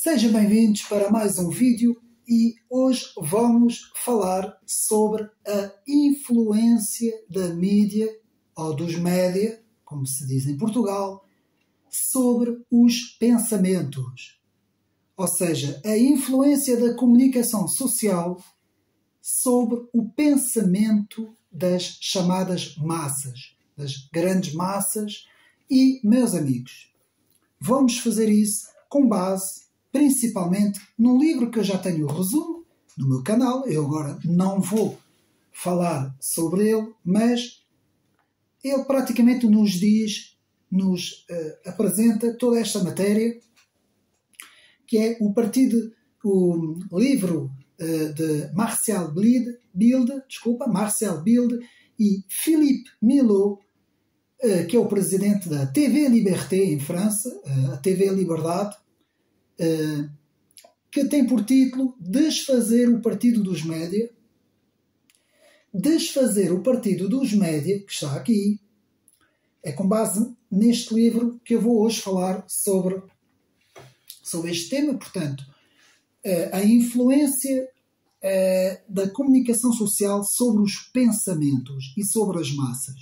Sejam bem-vindos para mais um vídeo e hoje vamos falar sobre a influência da mídia, ou dos média, como se diz em Portugal, sobre os pensamentos. Ou seja, a influência da comunicação social sobre o pensamento das chamadas massas, das grandes massas. E, meus amigos, vamos fazer isso com base principalmente num livro que eu já tenho o resumo no meu canal. Eu agora não vou falar sobre ele, mas ele praticamente nos apresenta toda esta matéria, que é o livro de Marcel Bild e Philippe Milot, que é o presidente da TV Liberté em França, a TV Liberdade, que tem por título Desfazer o Partido dos Média. Desfazer o Partido dos Média, que está aqui, é com base neste livro que eu vou hoje falar sobre este tema. Portanto, a influência da comunicação social sobre os pensamentos e sobre as massas.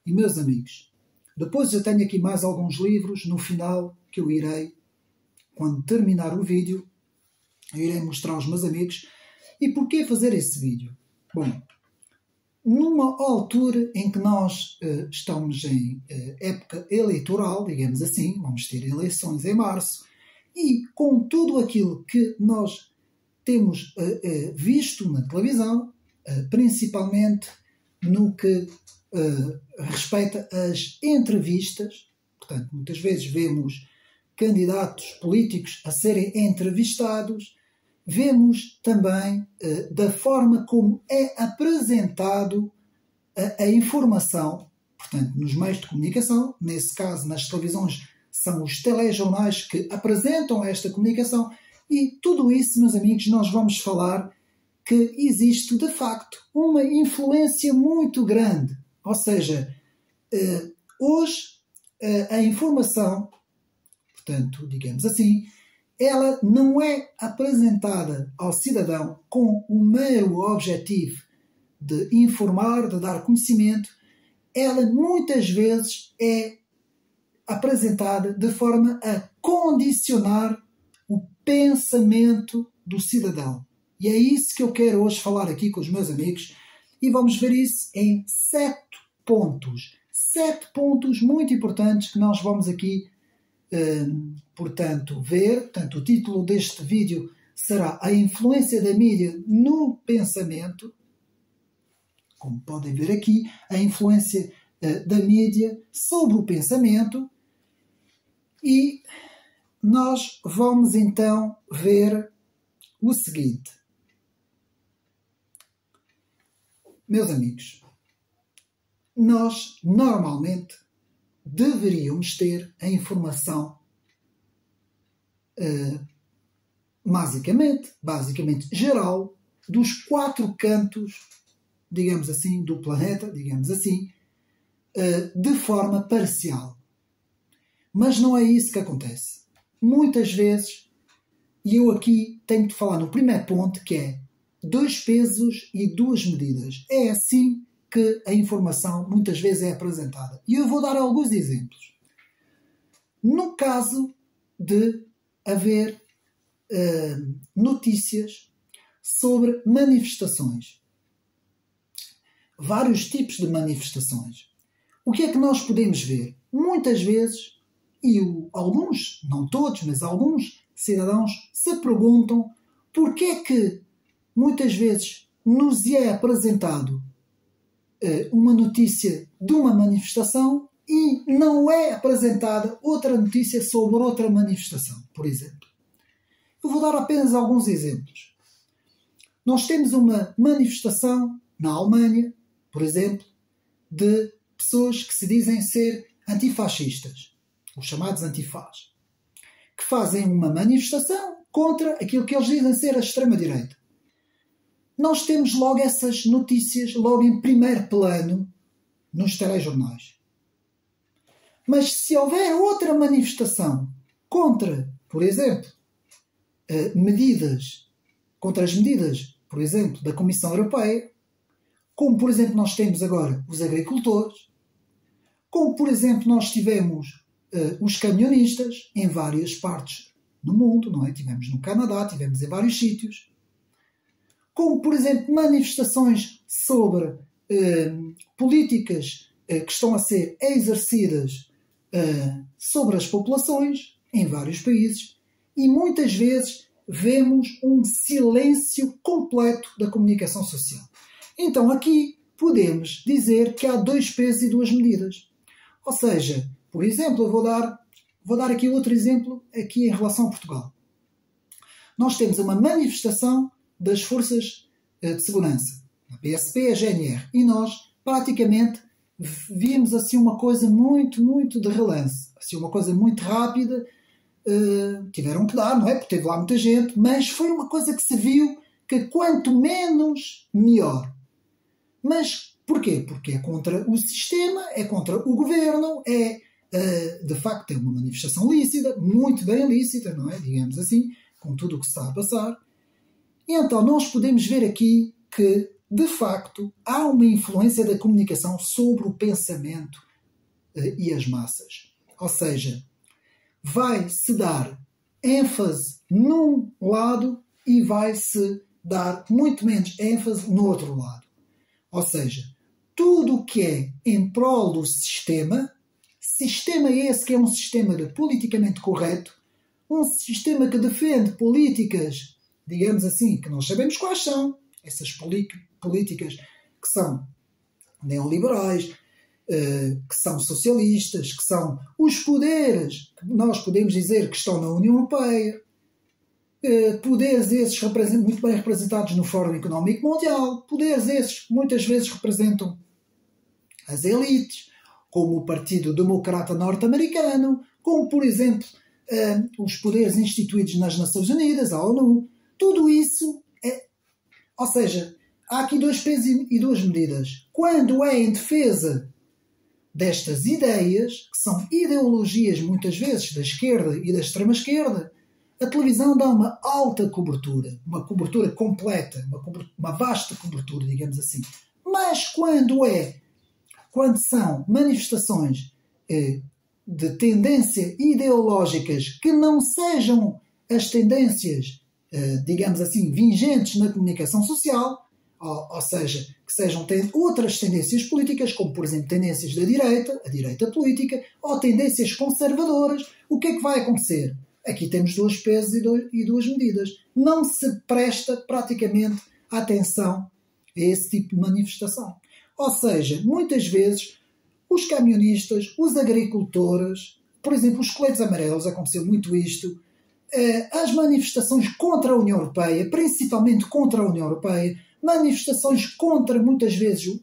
E, meus amigos, depois eu tenho aqui mais alguns livros no final que eu irei, quando terminar o vídeo, eu irei mostrar aos meus amigos. E porquê fazer esse vídeo? Bom, numa altura em que nós estamos em época eleitoral, digamos assim, vamos ter eleições em março, e com tudo aquilo que nós temos visto na televisão, principalmente no que respeita às entrevistas, portanto, muitas vezes vemos candidatos políticos a serem entrevistados, vemos também da forma como é apresentado a informação, portanto, nos meios de comunicação, nesse caso nas televisões são os telejornais que apresentam esta comunicação, e tudo isso, meus amigos, nós vamos falar que existe de facto uma influência muito grande. Ou seja, hoje a informação, portanto, digamos assim, ela não é apresentada ao cidadão com o mero objetivo de informar, de dar conhecimento. Ela muitas vezes é apresentada de forma a condicionar o pensamento do cidadão. E é isso que eu quero hoje falar aqui com os meus amigos, e vamos ver isso em 7 pontos. 7 pontos muito importantes que nós vamos aqui portanto, ver. Portanto, o título deste vídeo será A Influência da Mídia no Pensamento. Como podem ver aqui, a influência da mídia sobre o pensamento. E nós vamos então ver o seguinte. Meus amigos, nós normalmente deveríamos ter a informação basicamente geral dos 4 cantos, digamos assim, do planeta, digamos assim, de forma parcial. Mas não é isso que acontece. Muitas vezes, e eu aqui tenho de falar no primeiro ponto, que é 2 pesos e 2 medidas. É assim que a informação muitas vezes é apresentada. E eu vou dar alguns exemplos. No caso de haver notícias sobre manifestações, vários tipos de manifestações, o que é que nós podemos ver? Muitas vezes, e alguns, não todos, mas alguns cidadãos se perguntam porque é que muitas vezes nos é apresentado uma notícia de uma manifestação e não é apresentada outra notícia sobre outra manifestação, por exemplo. Eu vou dar apenas alguns exemplos. Nós temos uma manifestação na Alemanha, por exemplo, de pessoas que se dizem ser antifascistas, os chamados antifás, que fazem uma manifestação contra aquilo que eles dizem ser a extrema-direita. Nós temos logo essas notícias logo em primeiro plano nos telejornais. Mas se houver outra manifestação contra, por exemplo, medidas, contra as medidas, por exemplo, da Comissão Europeia, como, por exemplo, nós temos agora os agricultores, como, por exemplo, nós tivemos os camionistas em várias partes do mundo, não é? Tivemos no Canadá, tivemos em vários sítios, como, por exemplo, manifestações sobre políticas que estão a ser exercidas sobre as populações em vários países, e muitas vezes vemos um silêncio completo da comunicação social. Então aqui podemos dizer que há 2 pesos e 2 medidas. Ou seja, por exemplo, eu vou dar aqui outro exemplo aqui em relação a Portugal. Nós temos uma manifestação das forças de segurança, a PSP, a GNR, e nós praticamente vimos assim uma coisa muito, muito de relance, assim uma coisa muito rápida. Tiveram que dar, não é? Porque teve lá muita gente, mas foi uma coisa que se viu que quanto menos, melhor. Mas porquê? Porque é contra o sistema, é contra o governo, de facto é uma manifestação lícita, muito bem lícita, não é? Digamos assim, com tudo o que se está a passar. E então nós podemos ver aqui que, de facto, há uma influência da comunicação sobre o pensamento e as massas. Ou seja, vai-se dar ênfase num lado e vai-se dar muito menos ênfase no outro lado. Ou seja, tudo o que é em prol do sistema esse que é um sistema politicamente correto, um sistema que defende políticas, digamos assim, que nós sabemos quais são, essas políticas que são neoliberais, que são socialistas, que são os poderes que nós podemos dizer que estão na União Europeia, poderes esses muito bem representados no Fórum Económico Mundial, poderes esses que muitas vezes representam as elites, como o Partido Democrata Norte-Americano, como, por exemplo, os poderes instituídos nas Nações Unidas, a ONU. Tudo isso ou seja, há aqui 2 pesos e 2 medidas. Quando é em defesa destas ideias, que são ideologias muitas vezes da esquerda e da extrema-esquerda, a televisão dá uma alta cobertura, uma cobertura completa, uma vasta cobertura, digamos assim. Mas quando são manifestações de tendência ideológicas que não sejam as tendências, digamos assim, vigentes na comunicação social, ou seja, que sejam outras tendências políticas, como por exemplo tendências da direita, a direita política, ou tendências conservadoras, o que é que vai acontecer? Aqui temos 2 pesos e 2 medidas. Não se presta praticamente atenção a esse tipo de manifestação. Ou seja, muitas vezes os camionistas, os agricultores, por exemplo, os coletes amarelos, aconteceu muito isto, as manifestações contra a União Europeia, principalmente contra a União Europeia, manifestações contra, muitas vezes,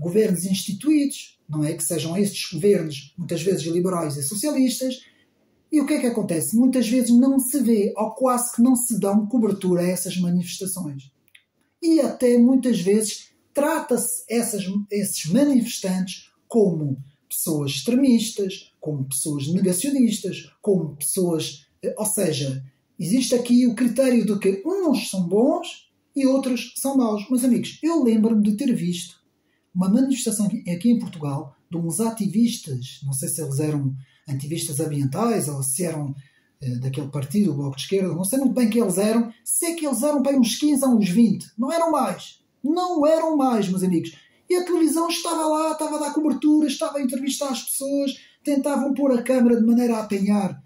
governos instituídos, não é? Que sejam estes governos, muitas vezes liberais e socialistas. E o que é que acontece? Muitas vezes não se vê, ou quase que não se dão cobertura a essas manifestações. E até muitas vezes trata-se esses manifestantes como pessoas extremistas, como pessoas negacionistas, como pessoas... Ou seja, existe aqui o critério de que uns são bons e outros são maus. Meus amigos, eu lembro-me de ter visto uma manifestação aqui em Portugal de uns ativistas, não sei se eles eram ativistas ambientais ou se eram daquele partido, o Bloco de Esquerda, não sei muito bem que eles eram, sei que eles eram bem uns 15 a uns 20, não eram mais, meus amigos. E a televisão estava lá, estava a dar cobertura, estava a entrevistar as pessoas, tentavam pôr a câmara de maneira a apanhar,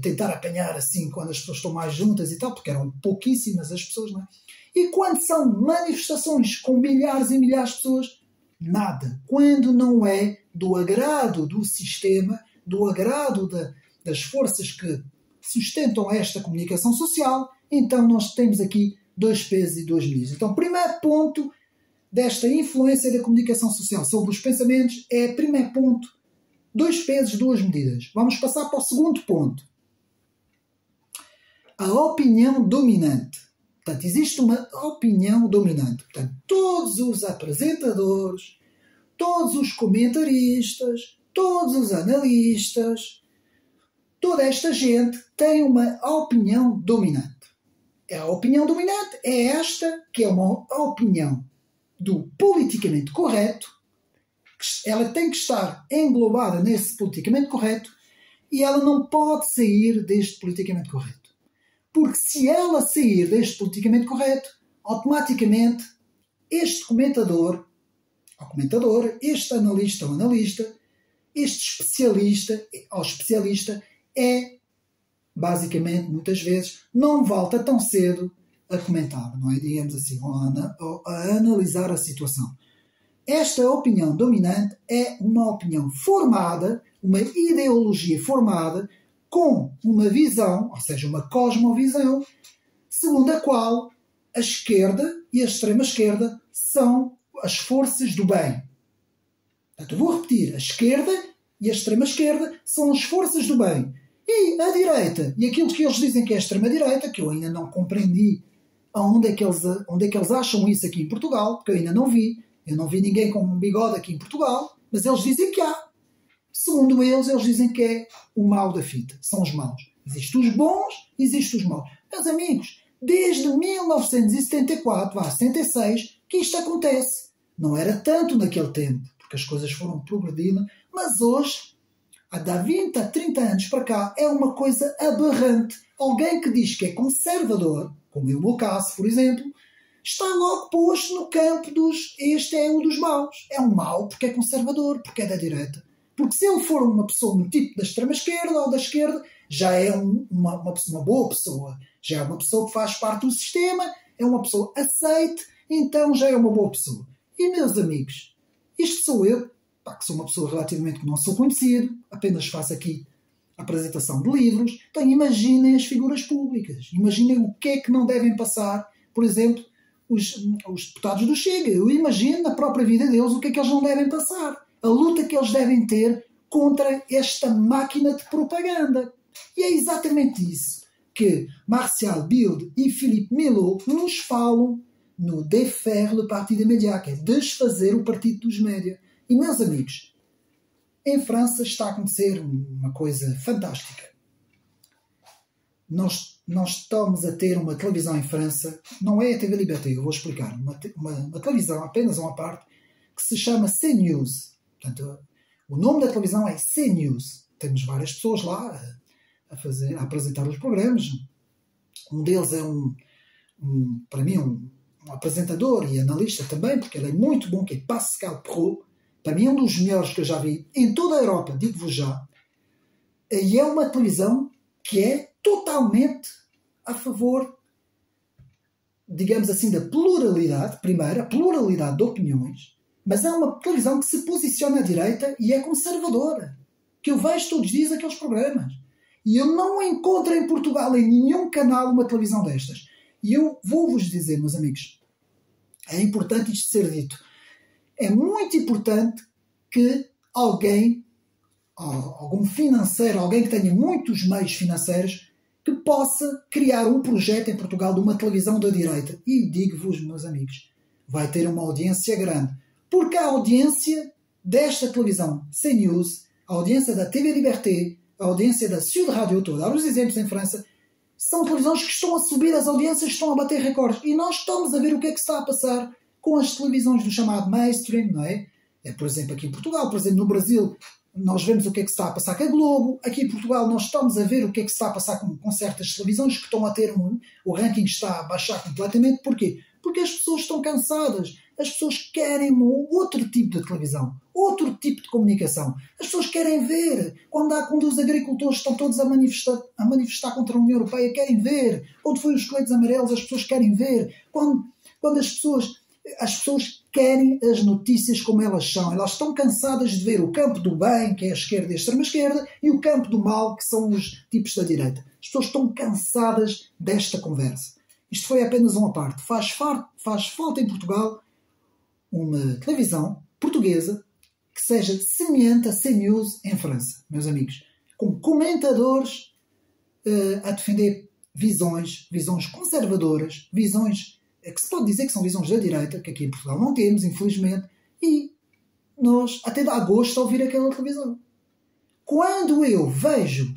tentar apanhar assim quando as pessoas estão mais juntas e tal, porque eram pouquíssimas as pessoas, não é? E quando são manifestações com milhares e milhares de pessoas, nada. Quando não é do agrado do sistema, do agrado das forças que sustentam esta comunicação social, então nós temos aqui 2 pesos e 2 medidas. Então, primeiro ponto desta influência da comunicação social sobre os pensamentos é, primeiro ponto, 2 pesos, 2 medidas. Vamos passar para o segundo ponto. A opinião dominante. Portanto, existe uma opinião dominante. Portanto, todos os apresentadores, todos os comentaristas, todos os analistas, toda esta gente tem uma opinião dominante. A opinião dominante é esta, que é uma opinião do politicamente correto. Ela tem que estar englobada nesse politicamente correto e ela não pode sair deste politicamente correto. Porque se ela sair deste politicamente correto, automaticamente este comentador, ou comentadora, este analista ou analista, este especialista ou especialista é, basicamente, muitas vezes, não volta tão cedo a comentar, não é? Digamos assim, ou a analisar a situação. Esta opinião dominante é uma opinião formada, uma ideologia formada com uma visão, ou seja, uma cosmovisão, segundo a qual a esquerda e a extrema-esquerda são as forças do bem. Portanto, eu vou repetir, a esquerda e a extrema-esquerda são as forças do bem. E a direita, e aquilo que eles dizem que é a extrema-direita, que eu ainda não compreendi onde é que eles acham isso aqui em Portugal, porque eu ainda não vi. Eu não vi ninguém com um bigode aqui em Portugal, mas eles dizem que há. Segundo eles dizem que é o mal da fita. São os maus. Existem os bons, existem os maus. Meus amigos, desde 1974 a 76 que isto acontece. Não era tanto naquele tempo, porque as coisas foram progredindo, mas hoje, há 20 a 30 anos para cá, é uma coisa aberrante. Alguém que diz que é conservador, como é o meu caso, por exemplo, está logo posto no campo dos este é um dos maus. É um mau porque é conservador, porque é da direita. Porque se ele for uma pessoa no tipo da extrema-esquerda ou da esquerda, já é uma boa pessoa. Já é uma pessoa que faz parte do sistema, é uma pessoa aceite, então já é uma boa pessoa. E, meus amigos, isto sou eu, que sou uma pessoa relativamente que não sou conhecido, apenas faço aqui a apresentação de livros. Então imaginem as figuras públicas. Imaginem o que é que não devem passar, por exemplo, os deputados do Chega. Eu imagino na própria vida deles o que é que eles não devem passar. A luta que eles devem ter contra esta máquina de propaganda. E é exatamente isso que Martial Bild e Philippe Melo nos falam no Défaire le Parti des Médias, que é desfazer o partido dos médias. E, meus amigos, em França está a acontecer uma coisa fantástica. Nós estamos a ter uma televisão em França, não é a TV Liberté, eu vou explicar, uma televisão, apenas uma parte, que se chama CNews. Portanto, o nome da televisão é CNews. Temos várias pessoas lá a apresentar os programas. Um deles é para mim, um apresentador e analista também, porque ele é muito bom, que é Pascal Praud. Para mim é um dos melhores que eu já vi em toda a Europa, digo-vos já. E é uma televisão que é totalmente a favor, digamos assim, da pluralidade. Primeiro, a pluralidade de opiniões. Mas é uma televisão que se posiciona à direita e é conservadora. Que eu vejo todos os dias aqueles programas. E eu não encontro em Portugal, em nenhum canal, uma televisão destas. E eu vou-vos dizer, meus amigos, é importante isto ser dito. É muito importante que alguém, algum financeiro, alguém que tenha muitos meios financeiros, que possa criar um projeto em Portugal de uma televisão da direita. E digo-vos, meus amigos, vai ter uma audiência grande. Porque a audiência desta televisão CNews, a audiência da TV Liberté, a audiência da Sud Radio, estou a dar os exemplos em França, são televisões que estão a subir, as audiências estão a bater recordes. E nós estamos a ver o que é que está a passar com as televisões do chamado mainstream, não é? Por exemplo, aqui em Portugal, por exemplo, no Brasil, nós vemos o que é que está a passar com a Globo. Aqui em Portugal nós estamos a ver o que é que está a passar com certas televisões que estão a ter o ranking está a baixar completamente. Porquê? Porque as pessoas estão cansadas. As pessoas querem outro tipo de televisão, outro tipo de comunicação. As pessoas querem ver. Quando os agricultores estão todos a manifestar contra a União Europeia, querem ver. Onde foi os coletes amarelos, as pessoas querem ver. Quando as pessoas querem as notícias como elas são. Elas estão cansadas de ver o campo do bem, que é a esquerda e a extrema-esquerda, e o campo do mal, que são os tipos da direita. As pessoas estão cansadas desta conversa. Isto foi apenas uma parte. Faz falta em Portugal uma televisão portuguesa que seja semelhante a CNews em França, meus amigos. Com comentadores a defender visões conservadoras, visões que se pode dizer que são visões da direita, que aqui em Portugal não temos, infelizmente, e nós até dá gosto de ouvir aquela televisão. Quando eu vejo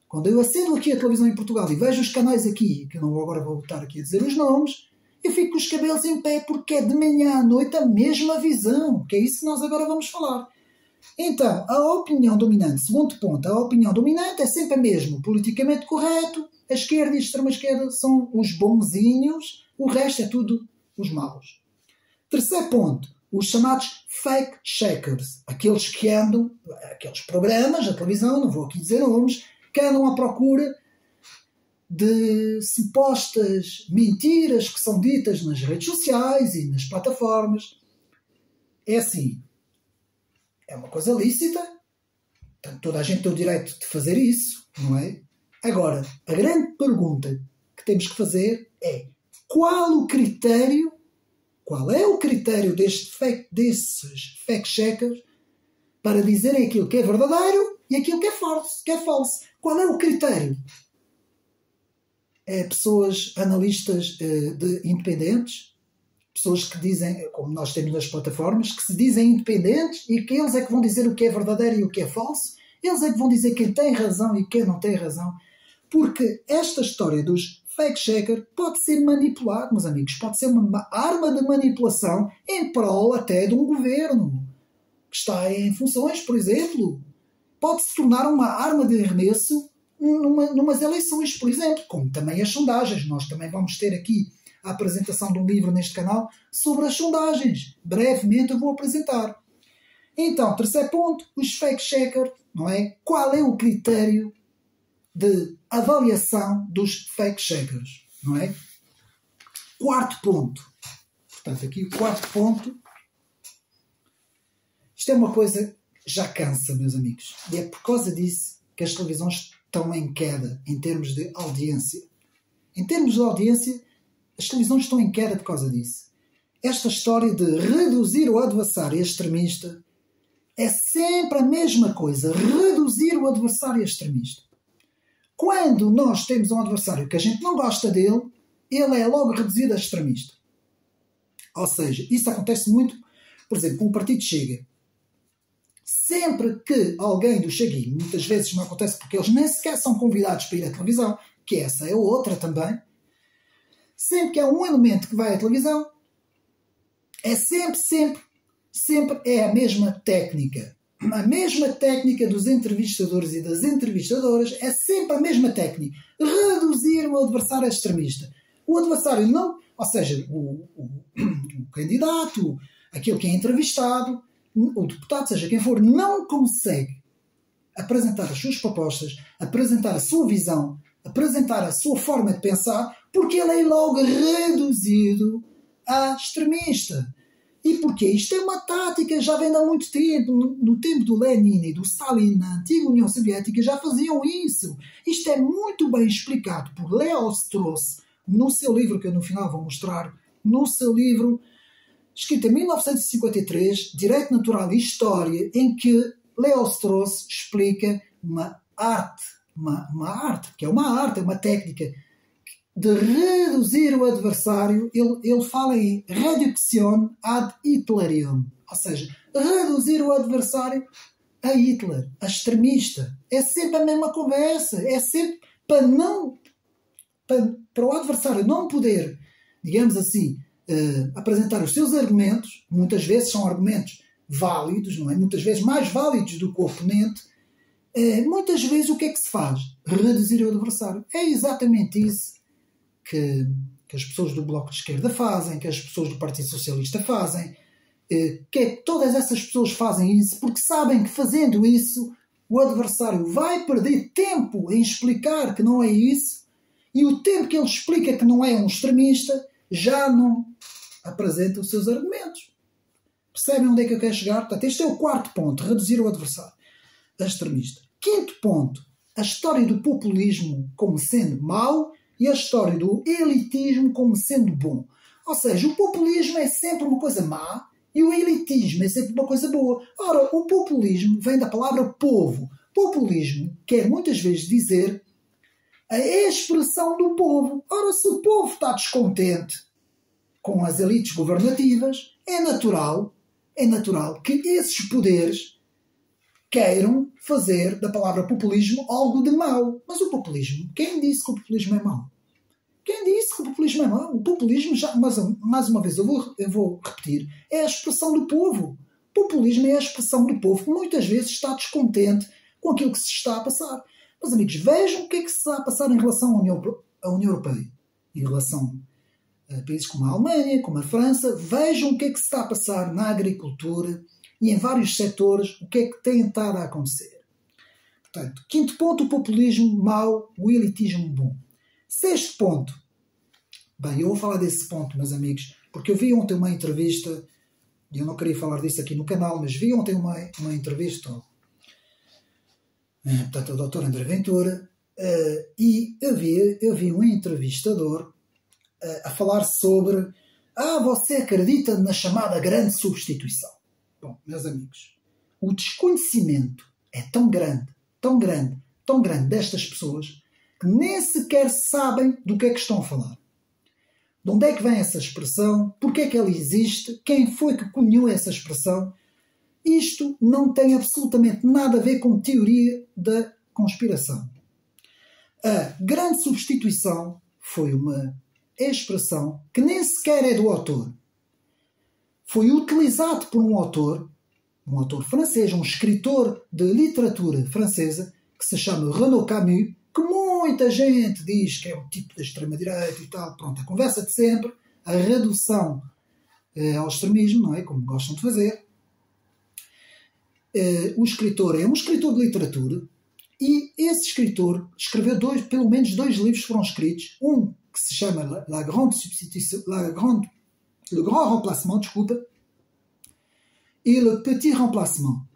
quando eu acendo aqui a televisão em Portugal e vejo os canais aqui, que eu não agora vou estar aqui a dizer os nomes, eu fico com os cabelos em pé porque é de manhã à noite a mesma visão, que é isso que nós agora vamos falar. Então, a opinião dominante, segundo ponto, a opinião dominante é sempre a mesma, politicamente correto, a esquerda e a extrema-esquerda são os bonzinhos, o resto é tudo os maus. Terceiro ponto, os chamados fake checkers, aqueles que andam, aqueles programas da televisão, não vou aqui dizer nomes, que andam à procura de supostas mentiras que são ditas nas redes sociais e nas plataformas. É assim, é uma coisa lícita, portanto, toda a gente tem o direito de fazer isso, não é? Agora, a grande pergunta que temos que fazer é qual é o critério desses fact checkers para dizerem aquilo que é verdadeiro e aquilo que é falso? Qual é o critério? É pessoas, analistas independentes, pessoas que dizem, como nós temos nas plataformas, que se dizem independentes e que eles é que vão dizer o que é verdadeiro e o que é falso. Eles é que vão dizer quem tem razão e quem não tem razão. Porque esta história dos fact-checker pode ser manipulado, meus amigos. Pode ser uma arma de manipulação em prol até de um governo que está em funções, por exemplo. Pode se tornar uma arma de arremesso numas eleições, por exemplo. Como também as sondagens. Nós também vamos ter aqui a apresentação de um livro neste canal sobre as sondagens. Brevemente eu vou apresentar. Então, terceiro ponto, os fact-checkers, não é? Qual é o critério de avaliação dos fact-checkers, não é? Quarto ponto. Portanto, aqui o quarto ponto. Isto é uma coisa que já cansa, meus amigos. E é por causa disso que as televisões estão em queda em termos de audiência. Em termos de audiência, as televisões estão em queda por causa disso. Esta história de reduzir o adversário extremista é sempre a mesma coisa. Reduzir o adversário extremista. Quando nós temos um adversário que a gente não gosta dele, ele é logo reduzido a extremista. Ou seja, isso acontece muito, por exemplo, com o Partido Chega. Sempre que alguém do Chega, e muitas vezes não acontece porque eles nem sequer são convidados para ir à televisão, que essa é outra também, sempre que há um elemento que vai à televisão, é sempre é a mesma técnica. A mesma técnica dos entrevistadores e das entrevistadoras é sempre a mesma técnica. Reduzir o adversário extremista. O adversário não, ou seja, o candidato, aquele que é entrevistado, o deputado, seja quem for, não consegue apresentar as suas propostas, apresentar a sua visão, apresentar a sua forma de pensar, porque ele é logo reduzido a extremista. E porquê? Isto é uma tática, já vem há muito tempo. No tempo do Lenin e do Stalin, na antiga União Soviética, já faziam isso. Isto é muito bem explicado por Leo Strauss, no seu livro, que eu no final vou mostrar, no seu livro, escrito em 1953, Direito Natural e História, em que Leo Strauss explica uma arte, que é uma arte, é uma técnica, de reduzir o adversário. Ele fala em reduction ad Hitlerium, ou seja, reduzir o adversário a Hitler, a extremista. É sempre a mesma conversa, é sempre para o adversário não poder, digamos assim, apresentar os seus argumentos. Muitas vezes são argumentos válidos, não é? Muitas vezes mais válidos do que o oponente. Muitas vezes o que é que se faz? Reduzir o adversário. É exatamente isso que as pessoas do Bloco de Esquerda fazem, que as pessoas do Partido Socialista fazem, que todas essas pessoas fazem isso porque sabem que fazendo isso o adversário vai perder tempo em explicar que não é isso, e o tempo que ele explica que não é um extremista já não apresenta os seus argumentos. Percebem onde é que eu quero chegar? Portanto, este é o quarto ponto, reduzir o adversário a extremista. Quinto ponto, a história do populismo como sendo mau e a história do elitismo como sendo bom. Ou seja, o populismo é sempre uma coisa má e o elitismo é sempre uma coisa boa. Ora, o populismo vem da palavra povo. Populismo quer muitas vezes dizer a expressão do povo. Ora, se o povo está descontente com as elites governativas, é natural que esses poderes queiram fazer da palavra populismo algo de mau. Mas o populismo, quem disse que o populismo é mau? Quem disse que o populismo é mau? O populismo, mais uma vez, eu vou repetir, é a expressão do povo. O populismo é a expressão do povo que muitas vezes está descontente com aquilo que se está a passar. Mas, amigos, vejam o que é que se está a passar em relação à União Europeia. Em relação a países como a Alemanha, como a França. Vejam o que é que se está a passar na agricultura e em vários setores, o que é que tem estado a acontecer. Portanto, quinto ponto, o populismo mau, o elitismo bom. Sexto ponto. Bem, eu vou falar desse ponto, meus amigos, porque eu vi ontem uma entrevista, e eu não queria falar disso aqui no canal, mas vi ontem uma entrevista portanto, ao Dr. André Ventura, e eu vi um entrevistador a falar sobre você acredita na chamada grande substituição. Bom, meus amigos, o desconhecimento é tão grande, tão grande, tão grande destas pessoas que nem sequer sabem do que é que estão a falar. De onde é que vem essa expressão? Porquê é que ela existe? Quem foi que cunhou essa expressão? Isto não tem absolutamente nada a ver com teoria da conspiração. A grande substituição foi uma expressão que nem sequer é do autor. Foi utilizado por um autor francês, um escritor de literatura francesa, que se chama Renaud Camus, que muita gente diz que é um tipo da extrema-direita e tal. Pronto, a conversa de sempre, a redução ao extremismo, não é? Como gostam de fazer. O escritor é um escritor de literatura e esse escritor escreveu pelo menos dois livros foram escritos. Um que se chama Le Grand Remplacement, desculpa, e Le Petit Remplacement.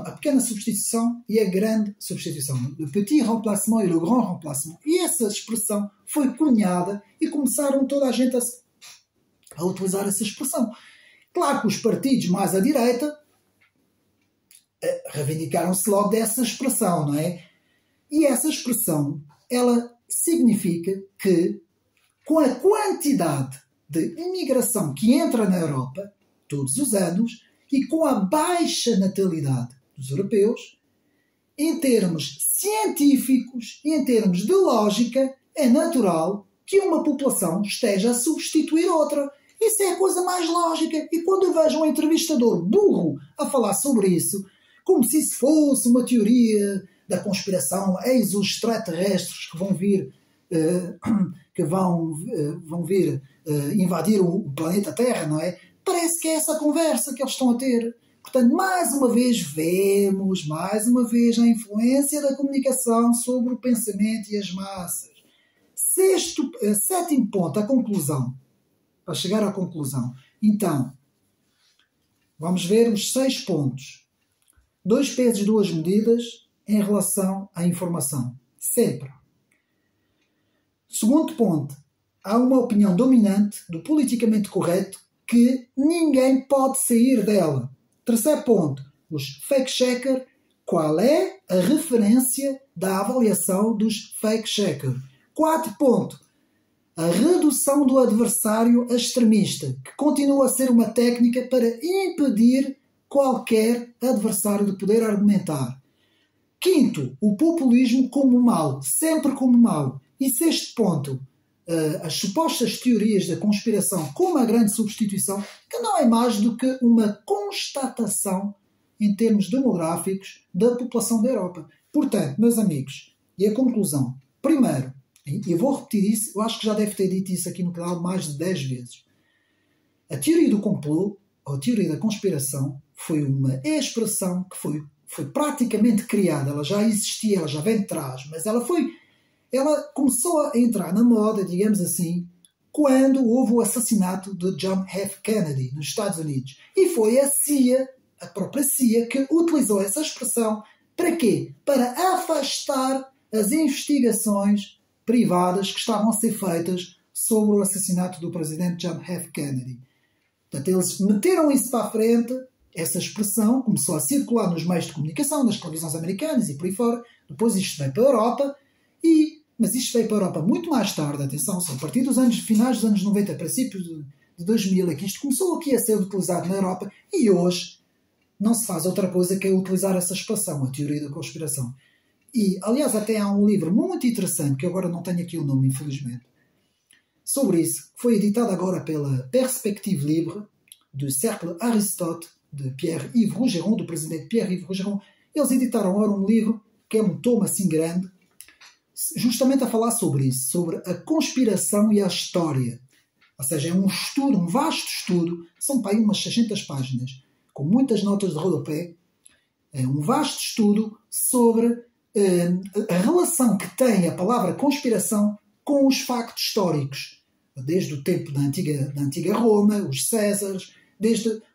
A pequena substituição e a grande substituição. Le Petit Remplacement e Le Grand Remplacement. E essa expressão foi cunhada e começaram toda a gente a utilizar essa expressão. Claro que os partidos mais à direita reivindicaram-se logo dessa expressão, não é? E essa expressão, ela significa que, com a quantidade de imigração que entra na Europa, todos os anos, e com a baixa natalidade dos europeus, em termos científicos e em termos de lógica, é natural que uma população esteja a substituir outra. Isso é a coisa mais lógica. E quando eu vejo um entrevistador burro a falar sobre isso, como se isso fosse uma teoria da conspiração, eis os extraterrestres que vão vir, invadir o planeta Terra, não é? Parece que é essa conversa que eles estão a ter. Portanto, mais uma vez vemos, a influência da comunicação sobre o pensamento e as massas. Sétimo ponto, a conclusão. Para chegar à conclusão. Então, vamos ver os 6 pontos. 2 pesos, 2 medidas em relação à informação. Sempre. Segundo ponto, há uma opinião dominante do politicamente correto que ninguém pode sair dela. Terceiro ponto, os fake-checkers. Qual é a referência da avaliação dos fake-checkers? 4 ponto, a redução do adversário a extremista, que continua a ser uma técnica para impedir qualquer adversário de poder argumentar. Quinto, o populismo como mau, sempre como mau. E sexto ponto, as supostas teorias da conspiração como a grande substituição, que não é mais do que uma constatação em termos demográficos da população da Europa. Portanto, meus amigos, e a conclusão. Primeiro, eu vou repetir isso, eu acho que já deve ter dito isso aqui no canal mais de 10 vezes. A teoria do complô, ou a teoria da conspiração, foi uma expressão que foi praticamente criada. Ela já existia, ela já vem de trás, mas ela começou a entrar na moda, digamos assim, quando houve o assassinato de John F. Kennedy nos Estados Unidos. E foi a CIA, a própria CIA, que utilizou essa expressão para quê? Para afastar as investigações privadas que estavam a ser feitas sobre o assassinato do presidente John F. Kennedy. Portanto, eles meteram isso para a frente, essa expressão começou a circular nos meios de comunicação, nas televisões americanas e por aí fora. Depois isto veio para a Europa, mas isto veio para a Europa muito mais tarde, atenção, só a partir dos finais dos anos 90, princípios de 2000, é que isto começou aqui a ser utilizado na Europa e hoje, não se faz outra coisa que utilizar essa expressão, a teoria da conspiração. E, aliás, até há um livro muito interessante, que eu agora não tenho aqui o nome, infelizmente, sobre isso, que foi editado agora pela Perspective Libre, do Cercle Aristote, de Pierre-Yves Rougeron, do presidente Pierre-Yves Rougeron. Eles editaram agora um livro, que é um tomo assim grande, justamente a falar sobre isso, sobre a conspiração e a história. Ou seja, é um estudo, um vasto estudo, são para aí umas 600 páginas, com muitas notas de rodapé, é um vasto estudo sobre a relação que tem a palavra conspiração com os factos históricos, desde o tempo da antiga Roma, os Césares,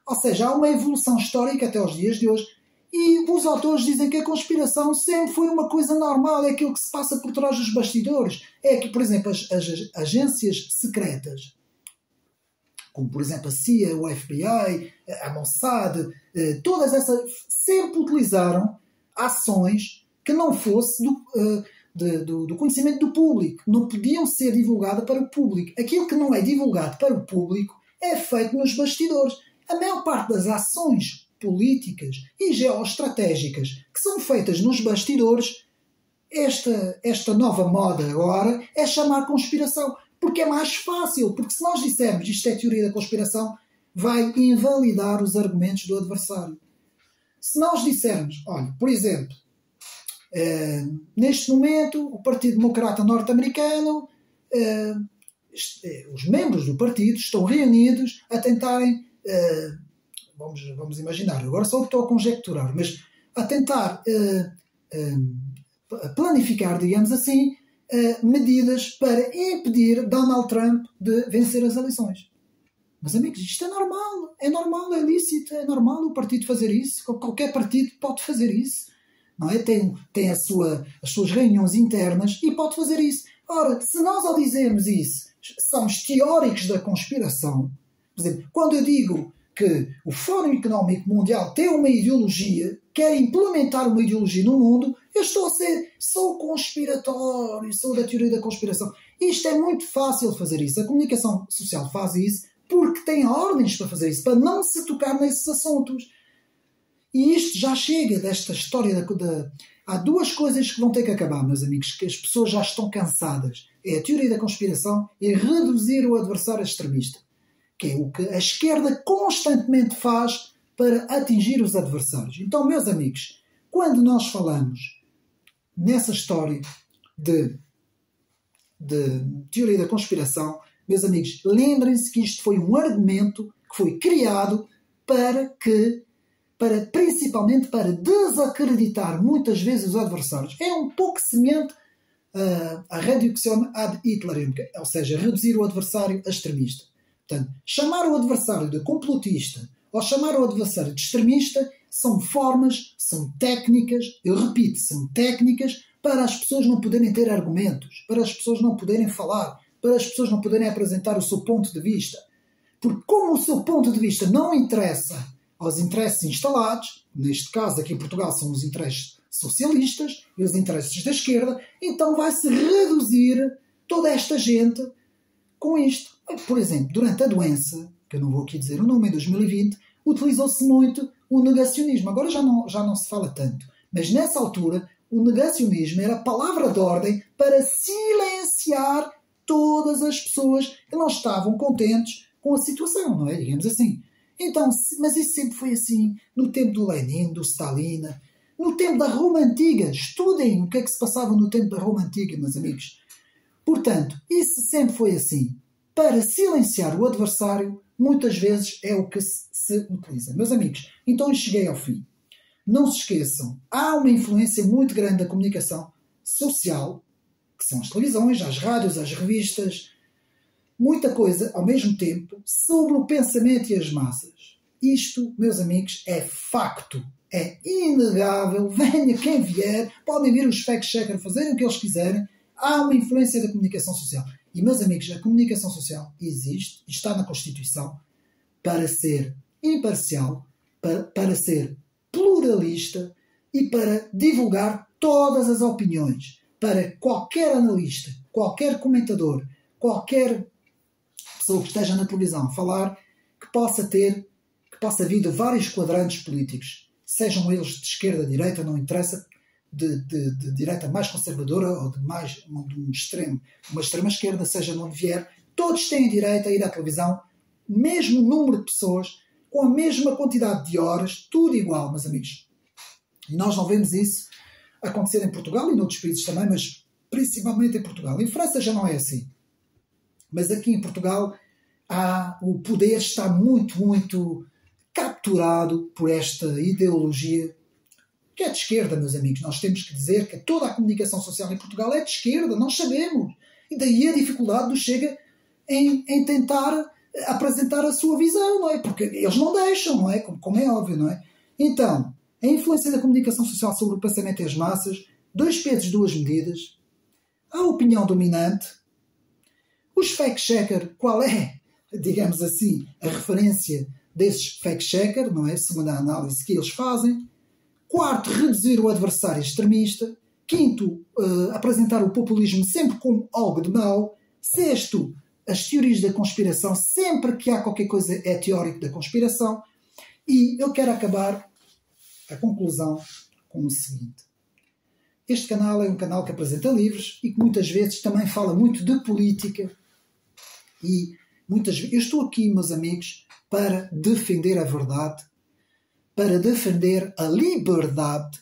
ou seja, há uma evolução histórica até os dias de hoje, e os autores dizem que a conspiração sempre foi uma coisa normal, é aquilo que se passa por trás dos bastidores. É que, por exemplo, as agências secretas, como por exemplo a CIA, o FBI, a Mossad, todas essas sempre utilizaram ações que não fosse do conhecimento do público. Não podiam ser divulgadas para o público. Aquilo que não é divulgado para o público é feito nos bastidores. A maior parte das ações políticas e geoestratégicas que são feitas nos bastidores, esta nova moda agora é chamar conspiração. Porque é mais fácil. Porque se nós dissermos isto é teoria da conspiração, vai invalidar os argumentos do adversário. Se nós dissermos, olha, por exemplo, neste momento o Partido Democrata Norte-Americano, os membros do partido estão reunidos a tentarem, vamos imaginar, agora só estou a conjecturar, mas a tentar planificar, digamos assim, medidas para impedir Donald Trump de vencer as eleições. Mas amigos, isto é normal, é lícito, é normal o partido fazer isso, qualquer partido pode fazer isso. Não é? Tem as suas reuniões internas e pode fazer isso. Ora, se nós ao dizermos isso somos teóricos da conspiração, por exemplo, quando eu digo que o Fórum Económico Mundial tem uma ideologia, quer implementar uma ideologia no mundo, eu sou conspiratório, sou da teoria da conspiração. Isto é muito fácil de fazer isso. A comunicação social faz isso porque tem ordens para fazer isso, para não se tocar nesses assuntos. E isto já chega desta história Há duas coisas que vão ter que acabar, meus amigos, que as pessoas já estão cansadas. É a teoria da conspiração e reduzir o adversário extremista, que é o que a esquerda constantemente faz para atingir os adversários. Então, meus amigos, quando nós falamos nessa história de teoria da conspiração, meus amigos, lembrem-se que isto foi um argumento que foi criado principalmente para desacreditar muitas vezes os adversários. É um pouco semelhante à redução ad Hitlerem, ou seja, reduzir o adversário a extremista. Portanto, chamar o adversário de complotista ou chamar o adversário de extremista são formas, são técnicas, eu repito, são técnicas para as pessoas não poderem ter argumentos, para as pessoas não poderem falar, para as pessoas não poderem apresentar o seu ponto de vista. Porque como o seu ponto de vista não interessa aos interesses instalados, neste caso aqui em Portugal são os interesses socialistas e os interesses da esquerda, então vai-se reduzir toda esta gente com isto. Por exemplo, durante a doença, que eu não vou aqui dizer o nome, em 2020, utilizou-se muito o negacionismo. Agora já não se fala tanto, mas nessa altura o negacionismo era a palavra de ordem para silenciar todas as pessoas que não estavam contentes com a situação, não é? Digamos assim. Então, mas isso sempre foi assim, no tempo do Lenin, do Stalin, no tempo da Roma Antiga. Estudem o que é que se passava no tempo da Roma Antiga, meus amigos. Portanto, isso sempre foi assim. Para silenciar o adversário, muitas vezes é o que se utiliza. Meus amigos, então eu cheguei ao fim. Não se esqueçam, há uma influência muito grande da comunicação social, que são as televisões, as rádios, as revistas, muita coisa ao mesmo tempo sobre o pensamento e as massas. Isto, meus amigos, é facto. É inegável. Venha quem vier. Podem vir os fact-checkers fazerem o que eles quiserem. Há uma influência da comunicação social. E, meus amigos, a comunicação social existe, está na Constituição, para ser imparcial, para ser pluralista e para divulgar todas as opiniões. Para qualquer analista, qualquer comentador, qualquer pessoa que esteja na televisão a falar, que que possa vir de vários quadrantes políticos, sejam eles de esquerda, direita, não interessa, de direita mais conservadora ou de uma extrema esquerda, seja de onde vier, todos têm direito a ir à televisão, mesmo número de pessoas, com a mesma quantidade de horas, tudo igual, meus amigos. E nós não vemos isso acontecer em Portugal e noutros países também, mas principalmente em Portugal. Em França já não é assim. Mas aqui em Portugal o poder está muito, muito capturado por esta ideologia que é de esquerda, meus amigos. Nós temos que dizer que toda a comunicação social em Portugal é de esquerda, nós sabemos. E daí a dificuldade do Chega em tentar apresentar a sua visão, não é? Porque eles não deixam, não é? Como é óbvio, não é? Então, a influência da comunicação social sobre o pensamento e as massas, 2 pesos, 2 medidas, a opinião dominante, os fact-checker, qual é, digamos assim, a referência desses fact-checker, não é? Segundo a análise que eles fazem. 4, reduzir o adversário extremista. 5, apresentar o populismo sempre como algo de mau. 6, as teorias da conspiração, sempre que há qualquer coisa é teórico da conspiração. E eu quero acabar a conclusão com o seguinte. Este canal é um canal que apresenta livros e que muitas vezes também fala muito de política. E muitas vezes eu estou aqui, meus amigos, para defender a verdade, para defender a liberdade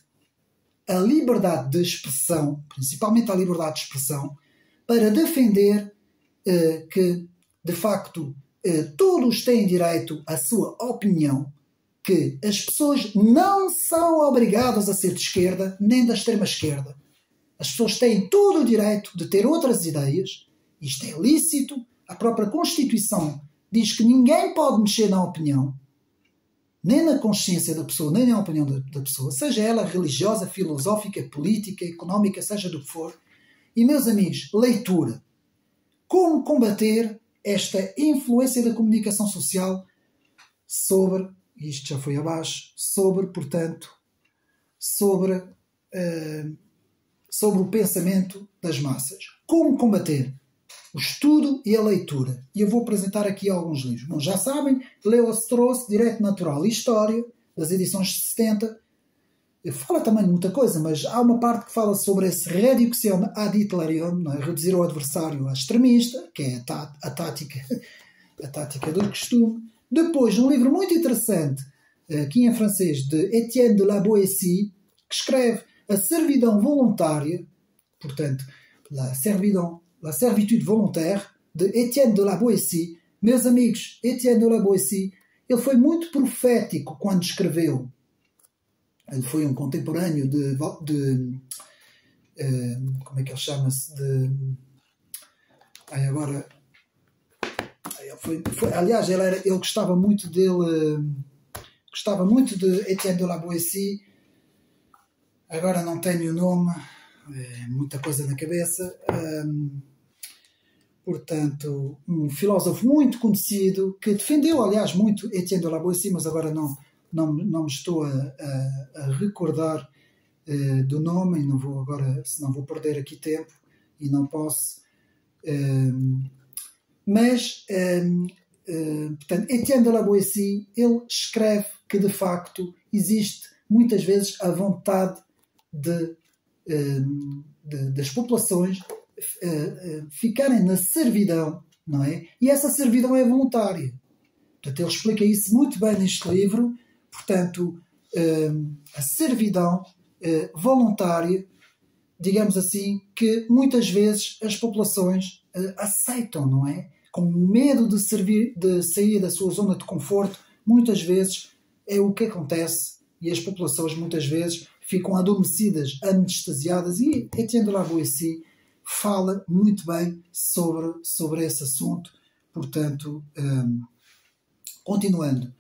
de expressão, principalmente a liberdade de expressão, para defender que, de facto, todos têm direito à sua opinião, que as pessoas não são obrigadas a ser de esquerda nem da extrema-esquerda. As pessoas têm todo o direito de ter outras ideias, isto é lícito, a própria Constituição diz que ninguém pode mexer na opinião, nem na consciência da pessoa, nem na opinião da pessoa, seja ela religiosa, filosófica, política, económica, seja do que for. E, meus amigos, leitura. Como combater esta influência da comunicação social sobre, isto já foi abaixo, sobre o pensamento das massas. Como combater? O estudo e a leitura. E eu vou apresentar aqui alguns livros. Bom, já sabem, Lévi-Strauss, Direito Natural e História, das edições de 70. Fala também de muita coisa, mas há uma parte que fala sobre esse reducção ad Hitlerium, não é? Reduzir o adversário a extremista, que é a tática do costume. Depois, um livro muito interessante, aqui em francês, de Étienne de la Boétie, que escreve A Servidão Voluntária, portanto, La Servitude Volontaire, de Étienne de la Boétie. Meus amigos, Étienne de la Boétie, ele foi muito profético quando escreveu. Ele foi um contemporâneo como é que ele chama-se? Aliás, ele gostava muito dele, gostava muito de Étienne de la Boétie. Agora não tenho o nome, muita coisa na cabeça. Portanto, um filósofo muito conhecido, que defendeu, aliás, muito Étienne de la Boétie, mas agora não me estou a recordar do nome, e não vou agora, senão vou perder aqui tempo, e não posso. Portanto, Étienne de la Boétie, ele escreve que, de facto, existe muitas vezes a vontade das populações ficarem na servidão, não é? E essa servidão é voluntária. Portanto, ele explica isso muito bem neste livro. Portanto, a servidão voluntária, digamos assim, que muitas vezes as populações aceitam, não é? Com medo de sair da sua zona de conforto, muitas vezes é o que acontece e as populações muitas vezes ficam adormecidas, anestesiadas, e Étienne de la Boétie fala muito bem sobre esse assunto. Portanto, continuando.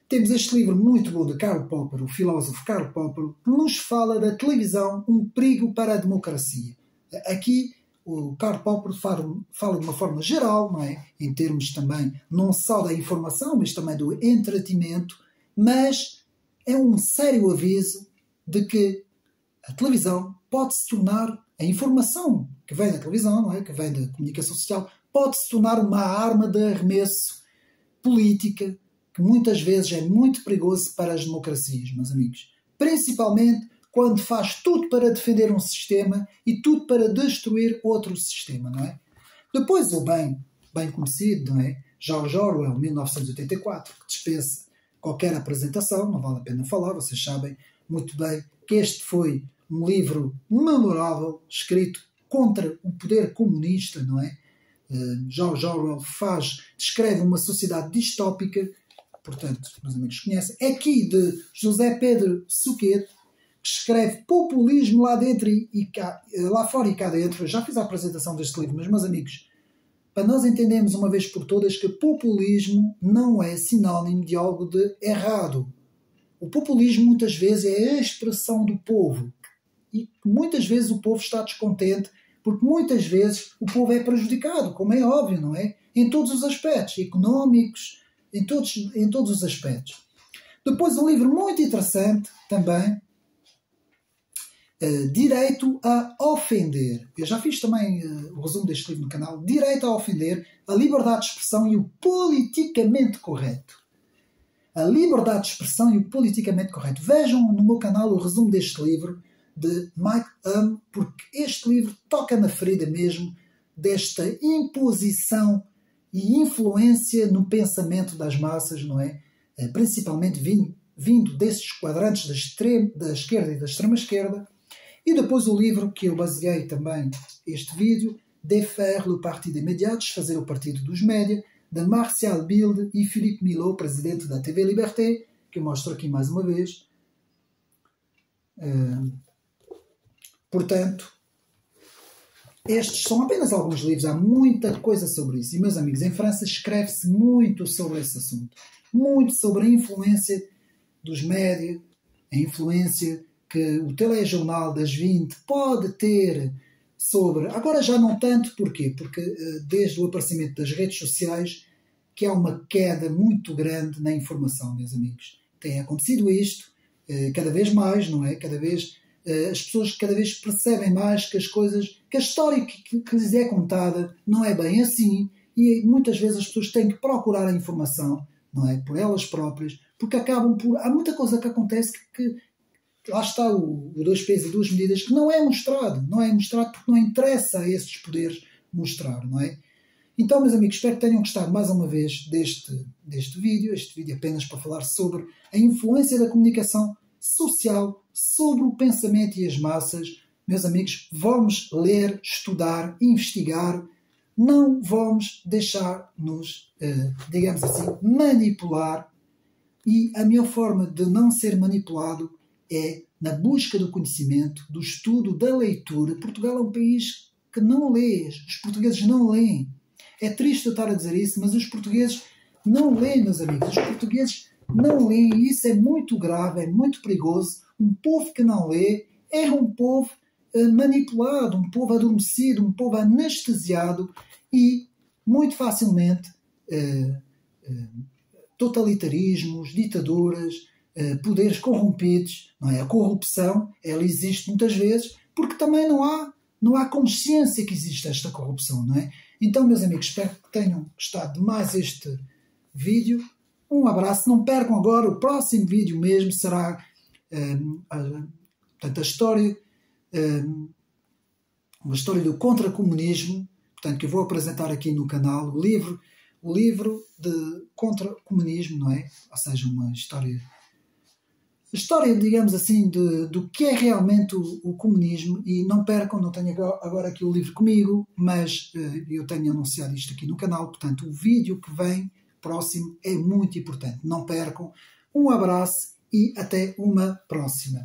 Temos este livro muito bom de Karl Popper, o filósofo Karl Popper, que nos fala da televisão, um perigo para a democracia. Aqui, o Karl Popper fala de uma forma geral, não é? Em termos também, não só da informação, mas também do entretenimento, mas é um sério aviso de que a televisão pode se tornar, a informação que vem da televisão, não é? Que vem da comunicação social, pode se tornar uma arma de arremesso política, que muitas vezes é muito perigoso para as democracias, meus amigos. Principalmente quando faz tudo para defender um sistema e tudo para destruir outro sistema, não é? Depois o bem conhecido, não é? George Orwell, 1984, que dispensa qualquer apresentação, não vale a pena falar, vocês sabem muito bem que este foi um livro memorável, escrito contra o poder comunista, não é? George Orwell descreve uma sociedade distópica, portanto, meus amigos conhecem, aqui de José Pedro Suquet, que escreve populismo lá dentro lá fora e cá dentro. Eu já fiz a apresentação deste livro, mas, meus amigos, para nós entendermos uma vez por todas que populismo não é sinónimo de algo de errado. O populismo muitas vezes é a expressão do povo. E muitas vezes o povo está descontente, porque muitas vezes o povo é prejudicado, como é óbvio, não é? Em todos os aspectos, económicos, em todos os aspectos. Depois um livro muito interessante também, Direito a Ofender. Eu já fiz também o resumo deste livro no canal. Direito a Ofender, a liberdade de expressão e o politicamente correto. A liberdade de expressão e o politicamente correto. Vejam no meu canal o resumo deste livro de Mike Hume, porque este livro toca na ferida mesmo desta imposição e influência no pensamento das massas, não é? Principalmente vindo desses quadrantes da esquerda e da extrema-esquerda. E depois o livro que eu baseei também este vídeo, Défaire le Parti des Médias, Desfazer o Partido dos Média, de Martial Bilde e Philippe Milot, presidente da TV Liberté, que eu mostro aqui mais uma vez. Portanto, estes são apenas alguns livros, há muita coisa sobre isso. E, meus amigos, em França escreve-se muito sobre esse assunto. Muito sobre a influência dos médias, a influência que o telejornal das 20 pode ter sobre... Agora já não tanto, porquê? Porque desde o aparecimento das redes sociais que há uma queda muito grande na informação, meus amigos. Tem acontecido isto cada vez mais, não é? As pessoas cada vez percebem mais que as coisas, que a história que lhes é contada não é bem assim, e muitas vezes as pessoas têm que procurar a informação, não é? Por elas próprias, porque acabam por... Há muita coisa que acontece que lá está o dois pesos e duas medidas, que não é mostrado porque não interessa a esses poderes mostrar, não é? Então, meus amigos, espero que tenham gostado mais uma vez deste vídeo. Este vídeo é apenas para falar sobre a influência da comunicação social sobre o pensamento e as massas. Meus amigos, vamos ler, estudar, investigar. Não vamos deixar-nos, digamos assim, manipular. E a melhor forma de não ser manipulado é na busca do conhecimento, do estudo, da leitura. Portugal é um país que não lê. Os portugueses não leem. É triste eu estar a dizer isso, mas os portugueses não leem, meus amigos. Os portugueses não leem e isso é muito grave, é muito perigoso. Um povo que não lê é um povo manipulado, um povo adormecido, um povo anestesiado e muito facilmente totalitarismos, ditaduras, poderes corrompidos, não é? A corrupção, ela existe muitas vezes porque também não há consciência que existe esta corrupção, não é? Então, meus amigos, espero que tenham gostado de mais este vídeo. Um abraço, não percam agora, o próximo vídeo mesmo será portanto, uma história do contra-comunismo, portanto, que eu vou apresentar aqui no canal, o livro de contra-comunismo, não é? Ou seja, uma história, digamos assim, do que é realmente o comunismo. E não percam, não tenho agora aqui o livro comigo, mas eu tenho anunciado isto aqui no canal, portanto o vídeo que vem próximo é muito importante. Não percam. Um abraço e até uma próxima.